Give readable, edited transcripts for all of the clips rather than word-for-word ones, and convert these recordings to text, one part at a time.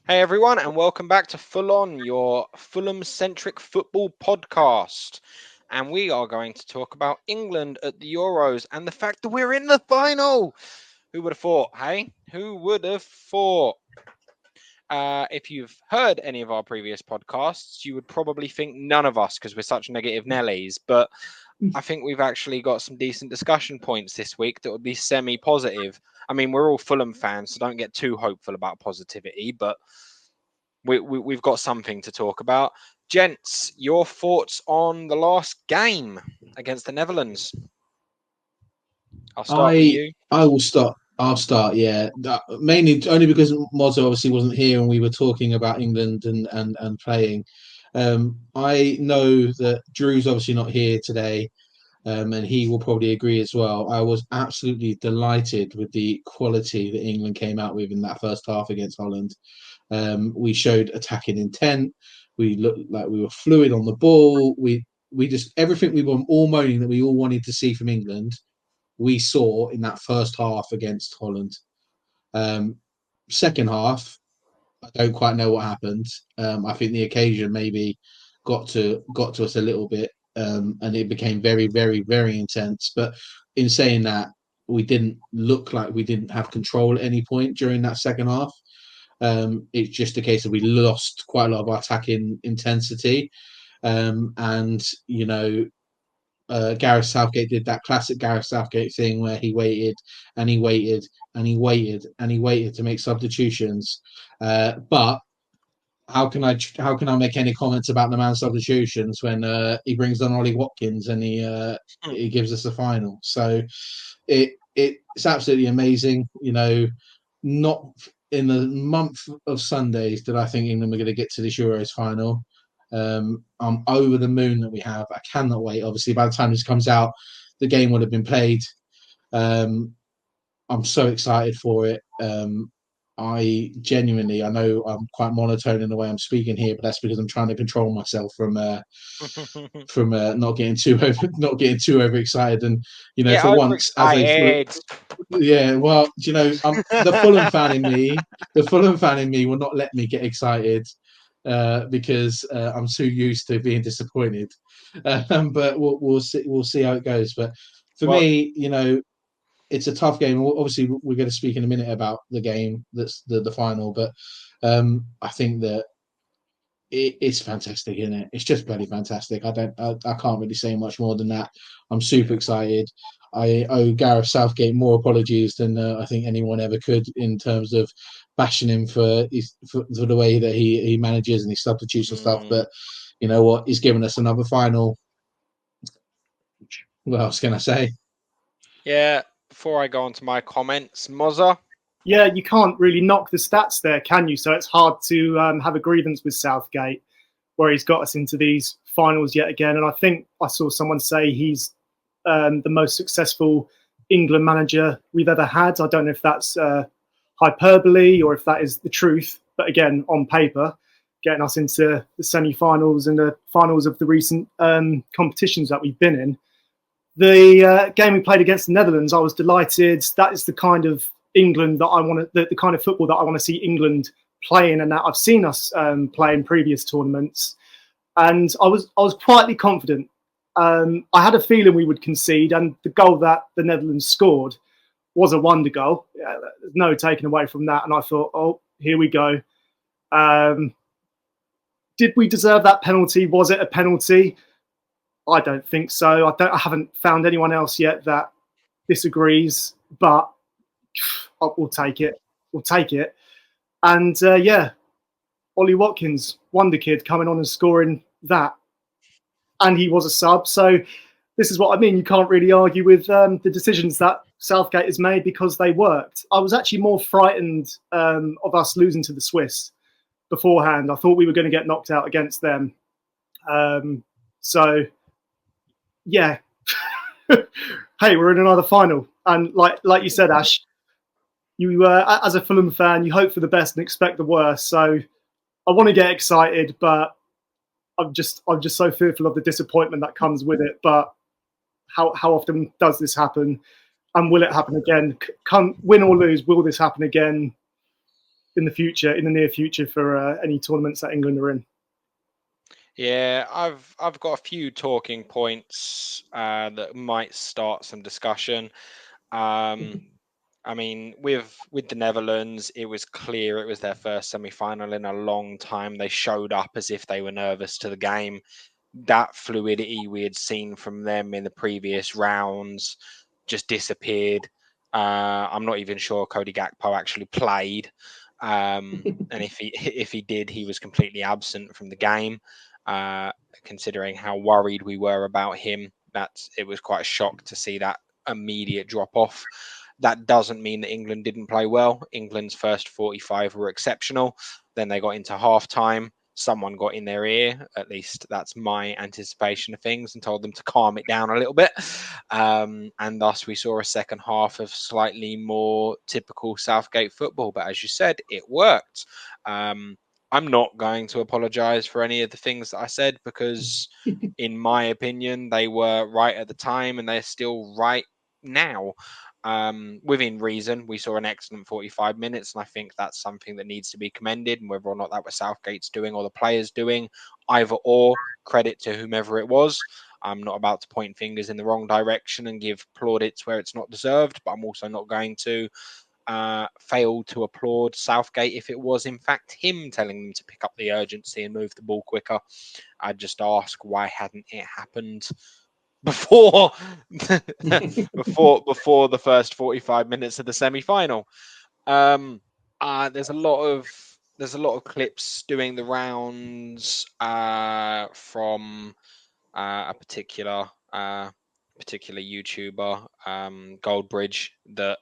Hey everyone, and welcome back to Full-On, your Fulham-centric football podcast. And we are going to talk about England at the Euros and the fact that we're in the final. Who would have thought, hey? Who would have thought? If you've heard any of our previous podcasts, you would probably think none of us because we're such negative Nellies. But I think we've actually got some decent discussion points this week that would be semi-positive. I mean, we're all Fulham fans, so don't get too hopeful about positivity, but we've got something to talk about. Gents, your thoughts on the last game against the Netherlands? I'll start with you. I will start. I'll start. Yeah, mainly only because Mozza obviously wasn't here and we were talking about England and playing. I know that Drew's obviously not here today, and he will probably agree as well. I was absolutely delighted with the quality that England came out with in that first half against Holland. We showed attacking intent. We looked like we were fluid on the ball. We just everything we were all moaning that we all wanted to see from England we saw in that first half against Holland. Second half, I don't quite know what happened. I think the occasion maybe got to us a little bit, and it became very, very, very intense. But in saying that, we didn't look like we didn't have control at any point during that second half. It's just a case of we lost quite a lot of our attacking intensity, and Gareth Southgate did that classic Gareth Southgate thing where he waited and he waited and he waited and he waited to make substitutions. But how can I make any comments about the man's substitutions when he brings on Ollie Watkins and he gives us the final? So it's absolutely amazing. Not in the month of Sundays did I think England were going to get to this Euros final. I'm over the moon that we have. I cannot wait. Obviously, by the time this comes out, the game would have been played. I'm so excited for it. I know I'm quite monotone in the way I'm speaking here, but that's because I'm trying to control myself from not getting too overexcited. And Yeah, for once, as a overexcited. well, the Fulham fan in me will not let me get excited because I'm too used to being disappointed. But we'll see. We'll see how it goes. But for me, it's a tough game. Obviously, we're going to speak in a minute about the game that's the final. But I think that it's fantastic, isn't it? It's just bloody fantastic. I can't really say much more than that. I'm super excited. I owe Gareth Southgate more apologies than I think anyone ever could in terms of bashing him for the way that he manages and his substitutes and stuff. But you know what? He's given us another final. What else can I say? Yeah, before I go on to my comments, Mozza. Yeah, you can't really knock the stats there, can you? So it's hard to have a grievance with Southgate, where he's got us into these finals yet again. And I think I saw someone say he's the most successful England manager we've ever had. I don't know if that's hyperbole or if that is the truth. But again, on paper, getting us into the semi-finals and the finals of the recent competitions that we've been in. The game we played against the Netherlands, I was delighted. That is the kind of England that I want to, the kind of football that I want to see England playing, and that I've seen us play in previous tournaments. And I was quietly confident. I had a feeling we would concede, and the goal that the Netherlands scored was a wonder goal. There's no taking away from that. And I thought, oh, here we go. Did we deserve that penalty? Was it a penalty? I don't think so. I haven't found anyone else yet that disagrees, but we'll take it. We'll take it. And Ollie Watkins, wonder kid, coming on and scoring that. And he was a sub. So this is what I mean. You can't really argue with the decisions that Southgate has made because they worked. I was actually more frightened of us losing to the Swiss beforehand. I thought we were going to get knocked out against them. So, yeah. Hey, we're in another final. And like you said, Ash, you as a Fulham fan, you hope for the best and expect the worst. So I want to get excited, but I'm just so fearful of the disappointment that comes with it. But how often does this happen? And will it happen again? Come win or lose, will this happen again? in the near future, for any tournaments that England are in. Yeah, I've got a few talking points that might start some discussion. I mean, with the Netherlands, it was clear it was their first semi-final in a long time. They showed up as if they were nervous to the game. That fluidity we had seen from them in the previous rounds just disappeared. I'm not even sure Cody Gakpo actually played, and if he did, he was completely absent from the game. Considering how worried we were about him, it was quite a shock to see that immediate drop off. That doesn't mean that England didn't play well. England's first 45 were exceptional. Then they got into half time. Someone got in their ear, at least that's my anticipation of things, and told them to calm it down a little bit. And thus we saw a second half of slightly more typical Southgate football. But as you said, it worked. I'm not going to apologise for any of the things that I said because, in my opinion, they were right at the time and they're still right now. Within reason, we saw an excellent 45 minutes, and I think that's something that needs to be commended. And whether or not that was Southgate's doing or the players doing, either or, credit to whomever it was. I'm not about to point fingers in the wrong direction and give plaudits where it's not deserved, but I'm also not going to fail to applaud Southgate if it was in fact him telling them to pick up the urgency and move the ball quicker. I'd just ask, why hadn't it happened before before the first 45 minutes of the semi-final? There's a lot of clips doing the rounds from a particular YouTuber, Goldbridge, that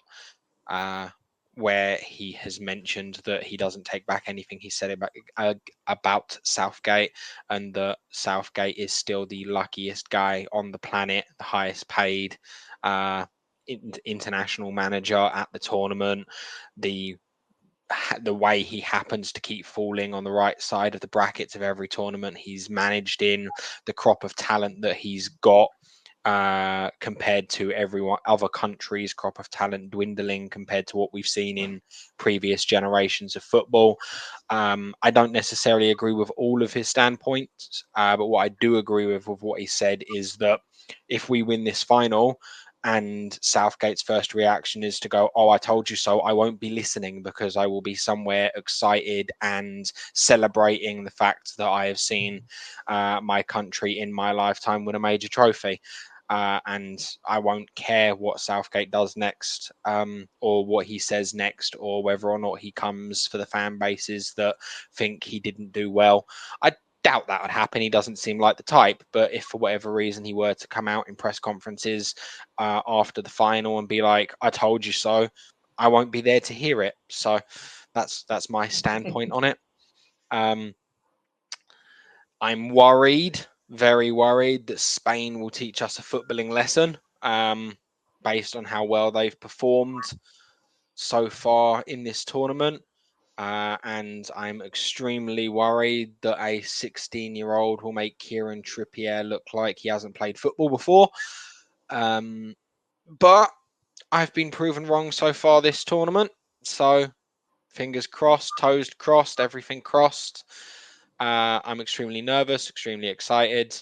where he has mentioned that he doesn't take back anything he said about Southgate, and that Southgate is still the luckiest guy on the planet, the highest paid international manager at the tournament. The way he happens to keep falling on the right side of the brackets of every tournament he's managed in, the crop of talent that he's got, compared to everyone other countries' crop of talent dwindling compared to what we've seen in previous generations of football. I don't necessarily agree with all of his standpoints, but what I do agree with what he said is that if we win this final and Southgate's first reaction is to go, "Oh, I told you so," I won't be listening, because I will be somewhere excited and celebrating the fact that I have seen my country in my lifetime win a major trophy. And I won't care what Southgate does next, or what he says next, or whether or not he comes for the fan bases that think he didn't do well. I doubt that would happen. He doesn't seem like the type. But if for whatever reason he were to come out in press conferences after the final and be like, "I told you so," I won't be there to hear it. So that's my standpoint on it. I'm worried, very worried, that Spain will teach us a footballing lesson, based on how well they've performed so far in this tournament. And I'm extremely worried that a 16-year-old will make Kieran Trippier look like he hasn't played football before. But I've been proven wrong so far this tournament. So fingers crossed, toes crossed, everything crossed. I'm extremely nervous, extremely excited.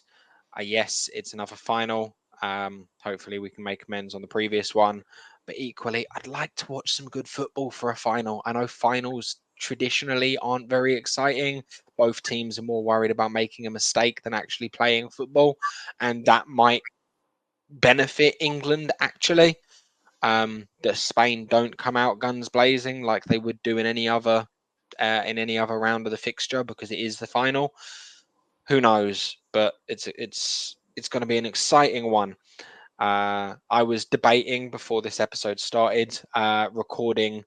Yes, it's another final. Hopefully we can make amends on the previous one. But equally, I'd like to watch some good football for a final. I know finals traditionally aren't very exciting. Both teams are more worried about making a mistake than actually playing football. And that might benefit England, actually. That Spain don't come out guns blazing like they would do in any other round of the fixture, because it is the final. Who knows? But it's going to be an exciting one. I was debating before this episode started, recording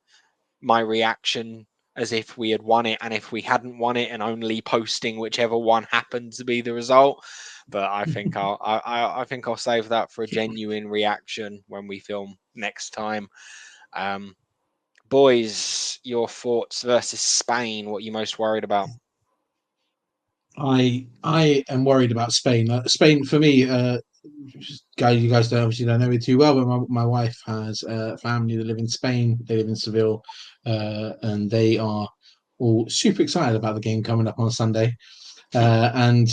my reaction as if we had won it and if we hadn't won it, and only posting whichever one happened to be the result. But I think I think I'll save that for a genuine reaction when we film next time. Boys, your thoughts versus Spain. What are you most worried about? I am worried about Spain. Spain for me, you guys obviously don't know me too well, but my wife has family that live in Spain. They live in Seville. and they are all super excited about the game coming up on Sunday. And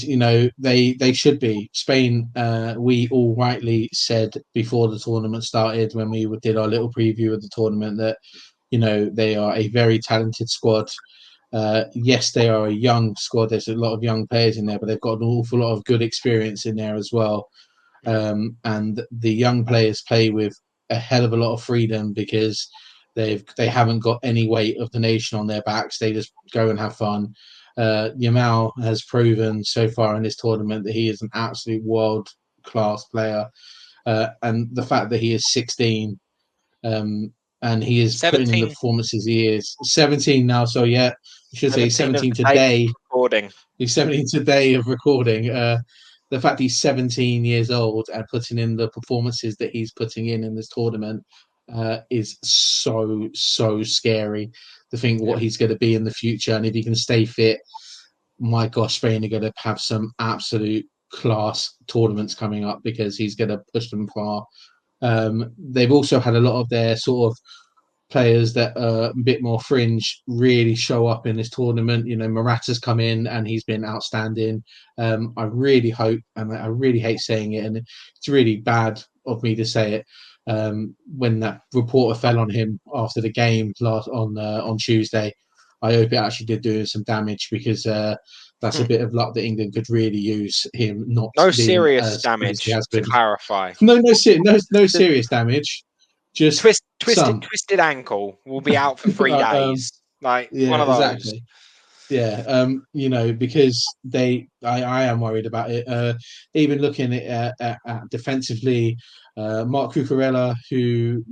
they should be. Spain, we all rightly said before the tournament started, when we did our little preview of the tournament, that they are a very talented squad. Yes, they are a young squad. There's a lot of young players in there, but they've got an awful lot of good experience in there as well. And the young players play with a hell of a lot of freedom because they haven't got any weight of the nation on their backs. They just go and have fun. Yamal has proven so far in this tournament that he is an absolute world class player, and the fact that he is 16, and he is putting in the 17. performances he is 17 now. So yeah, I should say 17 of the today. Recording. He's 17 today of recording. The fact he's 17 years old and putting in the performances that he's putting in this tournament is so scary to think what he's going to be in the future. And if he can stay fit, my gosh, Spain are going to have some absolute class tournaments coming up because he's going to push them far. They've also had a lot of their sort of players that are a bit more fringe really show up in this tournament. Morata's come in and he's been outstanding. I really hope, and I really hate saying it, and it's really bad of me to say it, when that reporter fell on him after the game on Tuesday, I hope it actually did do some damage, because that's a bit of luck that England could really use, him not No being serious as good as he damage, has to been. clarify. No serious damage. Just Twisted ankle, will be out for 3 days. Like one yeah, of those. exactly. Yeah, because I am worried about it. Even looking at defensively, Mark Cucurella, who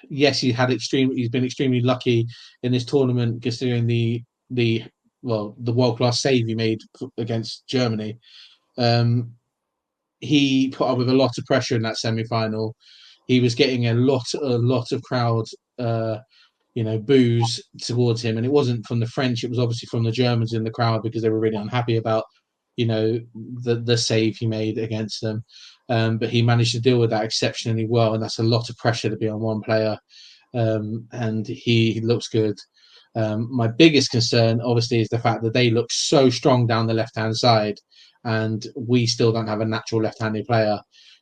yes, he's been extremely lucky in this tournament, considering the world class save he made against Germany. He put up with a lot of pressure in that semi final. He was getting a lot of crowd boos towards him, and it wasn't from the French, it was obviously from the Germans in the crowd, because they were really unhappy about the save he made against them. But he managed to deal with that exceptionally well, and that's a lot of pressure to be on one player. And he looks good. My biggest concern, obviously, is the fact that they look so strong down the left-hand side, and we still don't have a natural left-handed player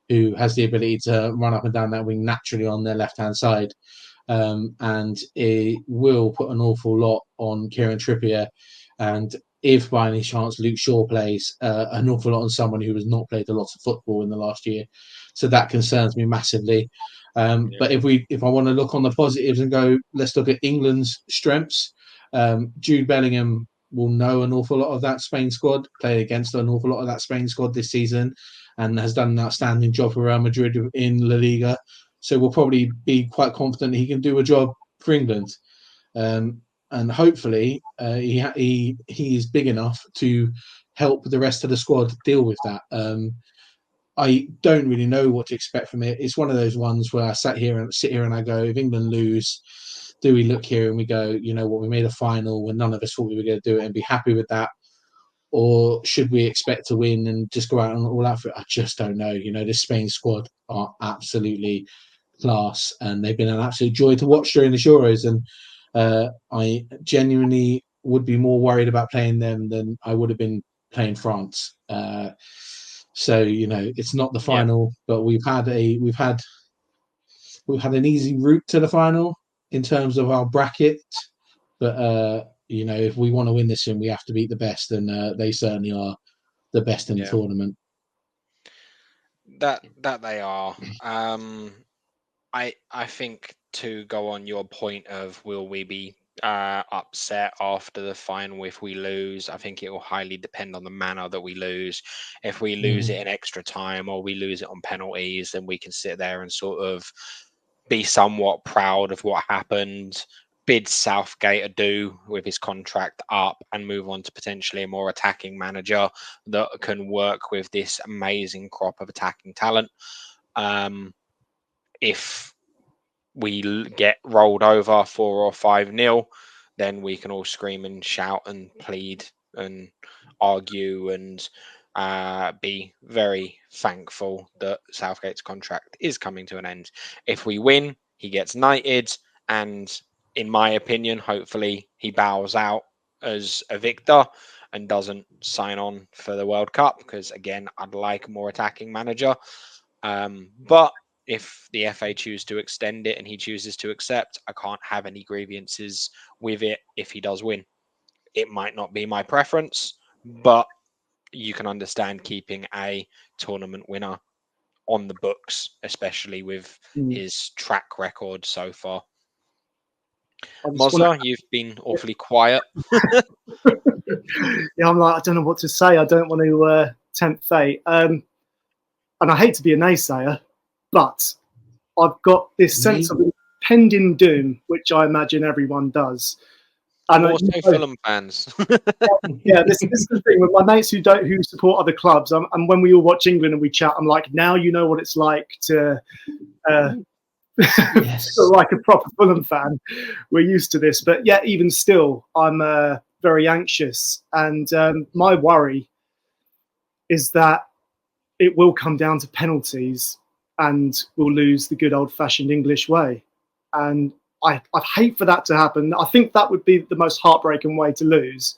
who has the ability to run up and down that wing naturally on their left-hand side. And it will put an awful lot on Kieran Trippier. And if by any chance Luke Shaw plays, an awful lot on someone who has not played a lot of football in the last year. So that concerns me massively. But if I want to look on the positives and go, let's look at England's strengths. Jude Bellingham will know an awful lot of that Spain squad, played against an awful lot of that Spain squad this season, and has done an outstanding job for Real Madrid in La Liga. So we'll probably be quite confident he can do a job for England. And hopefully he is big enough to help the rest of the squad deal with that. I don't really know what to expect from it. It's one of those ones where I sit here and I go, if England lose, do we look here and we go, we made a final when none of us thought we were going to do it, and be happy with that? Or should we expect to win and just go out and all out for it? I just don't know. The Spain squad are absolutely class, and they've been an absolute joy to watch during the Euros. And I genuinely would be more worried about playing them than I would have been playing France. So it's not the final, but we've had an easy route to the final in terms of our bracket. But if we want to win this one, we have to beat the best, and they certainly are the best in the tournament. That they are. I think, to go on your point of will we be upset after the final if we lose, I think it will highly depend on the manner that we lose. If we lose it in extra time, or we lose it on penalties, then we can sit there and sort of be somewhat proud of what happened, bid Southgate adieu with his contract up, and move on to potentially a more attacking manager that can work with this amazing crop of attacking talent. If we get rolled over 4 or 5-0, then we can all scream and shout and plead and argue and be very thankful that Southgate's contract is coming to an end. If we win, he gets knighted, And in my opinion, hopefully he bows out as a victor and doesn't sign on for the World Cup, because again, I'd like a more attacking manager. But if the FA choose to extend it and he chooses to accept, I can't have any grievances with it if he does win. It might not be my preference, but you can understand keeping a tournament winner on the books, especially with his track record so far. Mozza, you've been awfully quiet. Yeah, I'm like, I don't know what to say. I don't want to tempt fate. And I hate to be a naysayer, but I've got this sense of impending doom, which I imagine everyone does. And also Fulham fans. Yeah, this is the thing with my mates who support other clubs. And when we all watch England and we chat, I'm like, now you know what it's like to feel like a proper Fulham fan. We're used to this, but yeah, even still, I'm very anxious. And my worry is that it will come down to penalties, and we'll lose the good old-fashioned English way. And I'd hate for that to happen. I think that would be the most heartbreaking way to lose.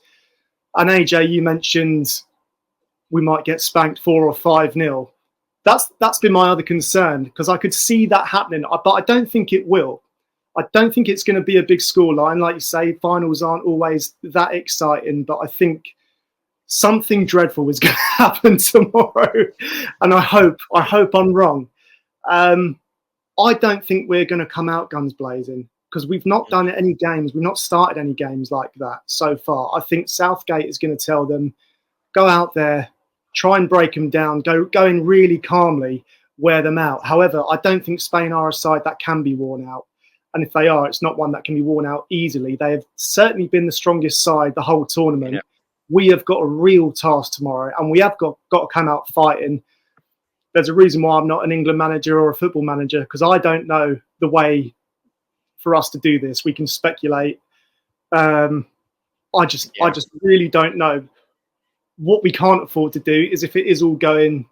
And AJ, you mentioned we might get spanked 4 or 5-0. That's been my other concern, because I could see that happening, but I don't think it will. I don't think it's going to be a big scoreline. Like you say, finals aren't always that exciting, but I think something dreadful is going to happen tomorrow. And I hope I'm wrong. I don't think we're going to come out guns blazing, because we've not done any games. We've not started any games like that so far. I think Southgate is going to tell them, go out there, try and break them down, go in really calmly, wear them out. However, I don't think Spain are a side that can be worn out. And if they are, it's not one that can be worn out easily. They have certainly been the strongest side the whole tournament. Yeah. We have got a real task tomorrow, and we have got to come out fighting. There's a reason why I'm not an England manager or a football manager, because I don't know the way for us to do this. We can speculate. I just really don't know. What we can't afford to do is, if it is all going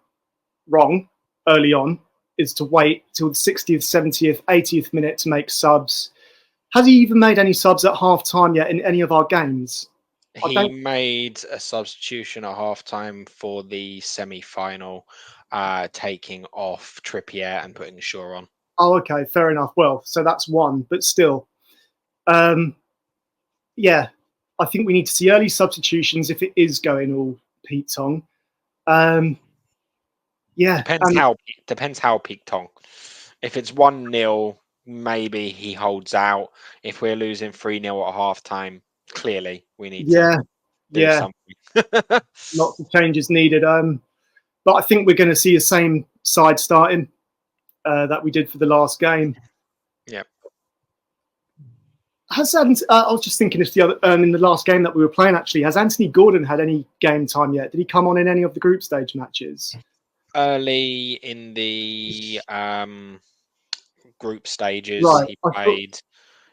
wrong early on, is to wait till the 60th, 70th, 80th minute to make subs. Has he even made any subs at half time yet in any of our games? He made a substitution at half time for the semi-final, taking off Trippier and putting Shaw on. Oh, okay, fair enough. Well, so that's one, but still, yeah, I think we need to see early substitutions if it is going all Pete Tong. Yeah, depends how Pete Tong. If it's 1-0, maybe he holds out. If we're losing 3-0 at half time, clearly we need to do something. Lots of changes needed. But I think we're going to see the same side starting that we did for the last game. Yeah. I was just thinking if in the last game that we were playing, actually, has Anthony Gordon had any game time yet? Did he come on in any of the group stage matches? Early in the group stages, he played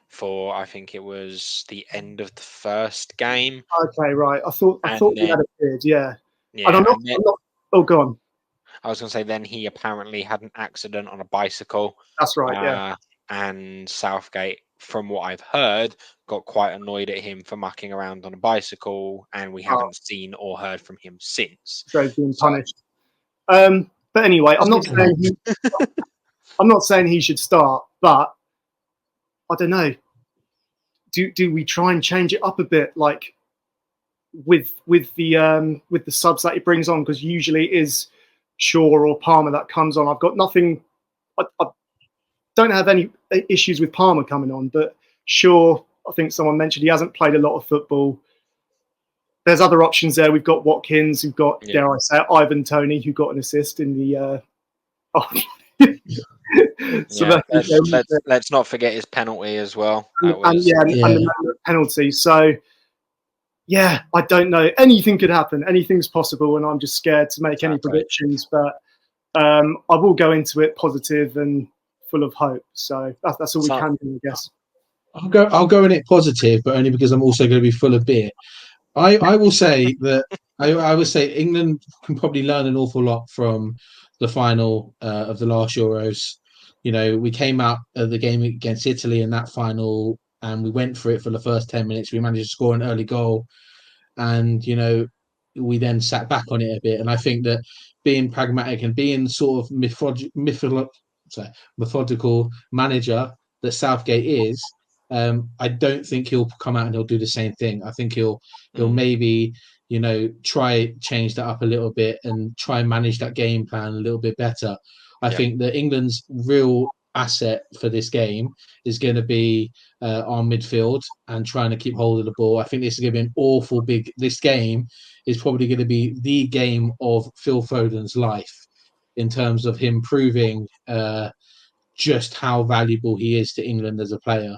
for, I think it was the end of the first game. Okay, right. I thought he had appeared, yeah. And I'm not, oh, go on. I was going to say, then he apparently had an accident on a bicycle. That's right, yeah. And Southgate, from what I've heard, got quite annoyed at him for mucking around on a bicycle, and we haven't seen or heard from him since. So he's been punished. But anyway, I'm not saying he should start, but I don't know. Do we try and change it up a bit, like with the subs that he brings on? Because usually it is Shaw or Palmer that comes on. I've got nothing. I don't have any issues with Palmer coming on, but Shaw, I think someone mentioned he hasn't played a lot of football. There's other options there. We've got Watkins. We've got, dare I say, Ivan Toney, who got an assist in the. Let's not forget his penalty as well. And the penalty. So, yeah, I don't know. Anything could happen. Anything's possible, and I'm just scared to make any predictions. But I will go into it positive and full of hope. So that's all we can do, I guess. I'll go in it positive, but only because I'm also going to be full of beer. I will say that I would say England can probably learn an awful lot from the final of the last Euros. we came out of the game against Italy in that final, and we went for it for the first 10 minutes. We managed to score an early goal, and we then sat back on it a bit. And I think that being pragmatic and being sort of methodical manager that Southgate is, I don't think he'll come out and he'll do the same thing. I think he'll maybe try change that up a little bit and try and manage that game plan a little bit better. I think that England's real asset for this game is going to be our midfield and trying to keep hold of the ball. I think this is going to be an awful big. This game is probably going to be the game of Phil Foden's life in terms of him proving just how valuable he is to England as a player.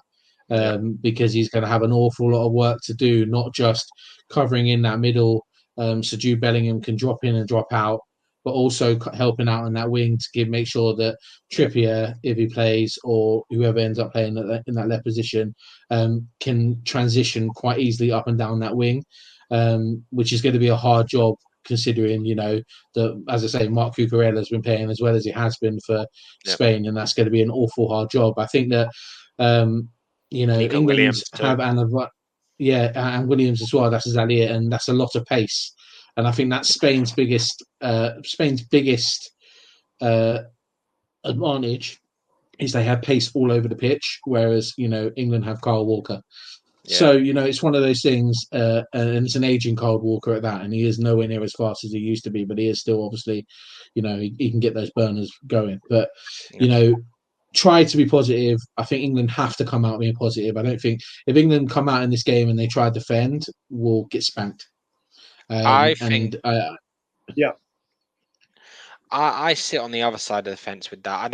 Because he's going to have an awful lot of work to do, not just covering in that middle so Jude Bellingham can drop in and drop out, but also helping out in that wing to make sure that Trippier, if he plays, or whoever ends up playing in that left position, can transition quite easily up and down that wing, which is going to be a hard job considering, that, as I say, Marc Cucurella has been playing as well as he has been for Spain, and that's going to be an awful hard job. I think that Nico England Williams have and Williams as well. That's exactly it, and that's a lot of pace. And I think that's Spain's biggest advantage is they have pace all over the pitch, whereas England have Kyle Walker. Yeah. So it's one of those things, and it's an aging Kyle Walker at that, and he is nowhere near as fast as he used to be, but he is still obviously, he can get those burners going. But try to be positive. I think England have to come out being positive. I don't think if England come out in this game and they try to defend, we'll get spanked. I sit on the other side of the fence with that. I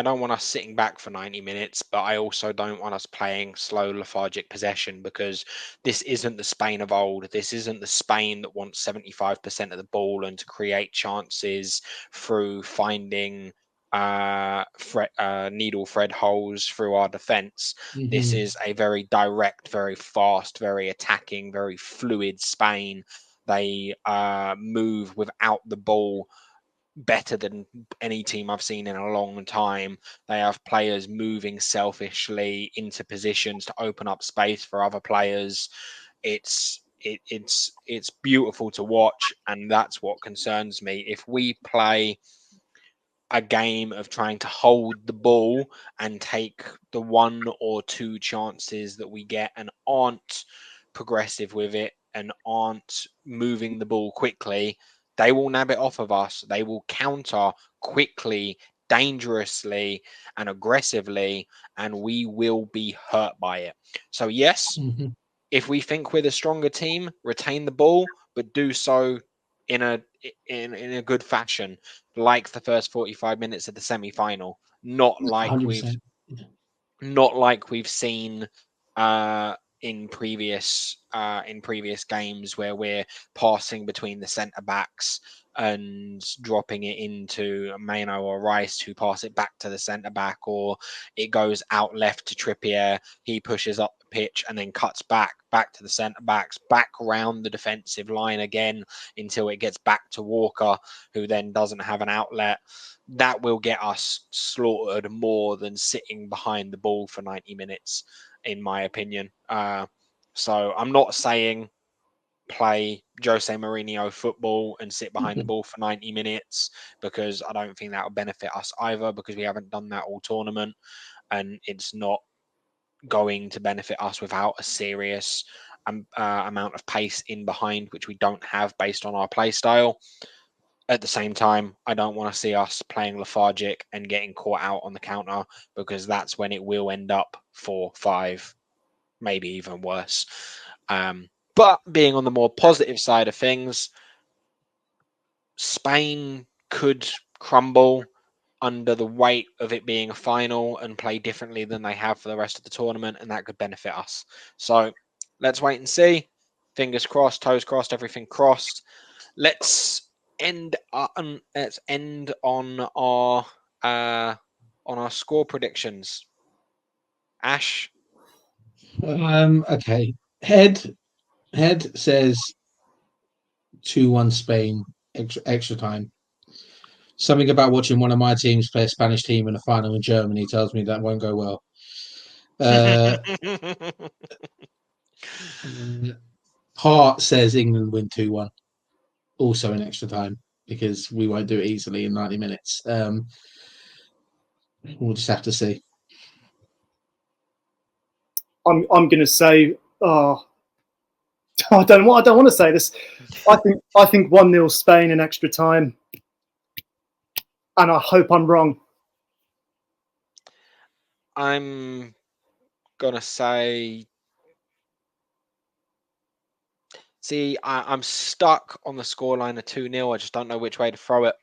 don't want us sitting back for 90 minutes, but I also don't want us playing slow, lethargic possession, because this isn't the Spain of old. This isn't the Spain that wants 75% of the ball and to create chances through finding needle thread holes through our defense. Mm-hmm. This is a very direct, very fast, very attacking, very fluid Spain. They move without the ball better than any team I've seen in a long time. They have players moving selfishly into positions to open up space for other players. It's beautiful to watch, and that's what concerns me. If we play a game of trying to hold the ball and take the one or two chances that we get and aren't progressive with it and aren't moving the ball quickly, they will nab it off of us. They will counter quickly, dangerously, and aggressively, and we will be hurt by it. So yes, if we think we're the stronger team, retain the ball, but do so in a good fashion, like the first 45 minutes of the semi-final, not like 100%. we've seen in previous games where we're passing between the centre backs and dropping it into Maino or Rice, who pass it back to the centre back, or it goes out left to Trippier, he pushes up the pitch and then cuts back to the centre backs, back around the defensive line again until it gets back to Walker, who then doesn't have an outlet. That will get us slaughtered more than sitting behind the ball for 90 minutes, in my opinion. So I'm not saying play Jose Mourinho football and sit behind the ball for 90 minutes, because I don't think that will benefit us either, because we haven't done that all tournament, and it's not going to benefit us without a serious amount of pace in behind, which we don't have based on our play style. At the same time, I don't want to see us playing lethargic and getting caught out on the counter, because that's when it will end up 4-5, maybe even worse. But being on the more positive side of things, Spain could crumble under the weight of it being a final and play differently than they have for the rest of the tournament, and that could benefit us. So let's wait and see. Fingers crossed, toes crossed, everything crossed. Let's end on our score predictions. Ash. Okay. Head says 2-1 Spain, extra time. Something about watching one of my teams play a Spanish team in a final in Germany tells me that won't go well. Hart says England win 2-1, also in extra time, because we won't do it easily in 90 minutes. We'll just have to see. I'm going to say, I don't want to say this. I think 1-0 Spain in extra time, and I hope I'm wrong. I'm gonna say. See, I'm stuck on the scoreline of 2-0. I just don't know which way to throw it.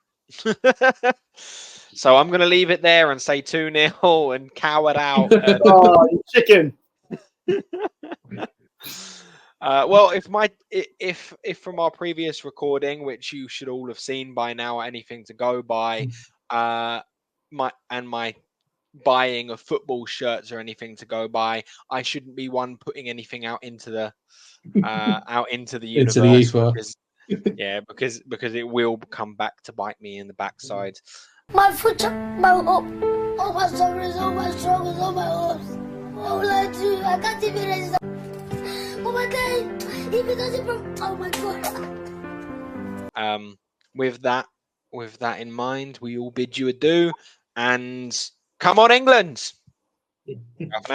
So I'm going to leave it there and say 2-0 and cow it out. And... Oh, you chicken. Well, if from our previous recording, which you should all have seen by now, anything to go by, my buying of football shirts or anything to go by, I shouldn't be one putting anything out into the universe. Into the ether. Because it will come back to bite me in the backside. My foot, my hope, all my shoulders, all my shoulders, all my hopes. All I do, I can't even raise up. Oh my God, if it doesn't from, oh my God. With that in mind, we all bid you adieu, and come on, England!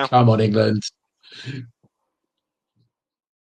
Come on, England.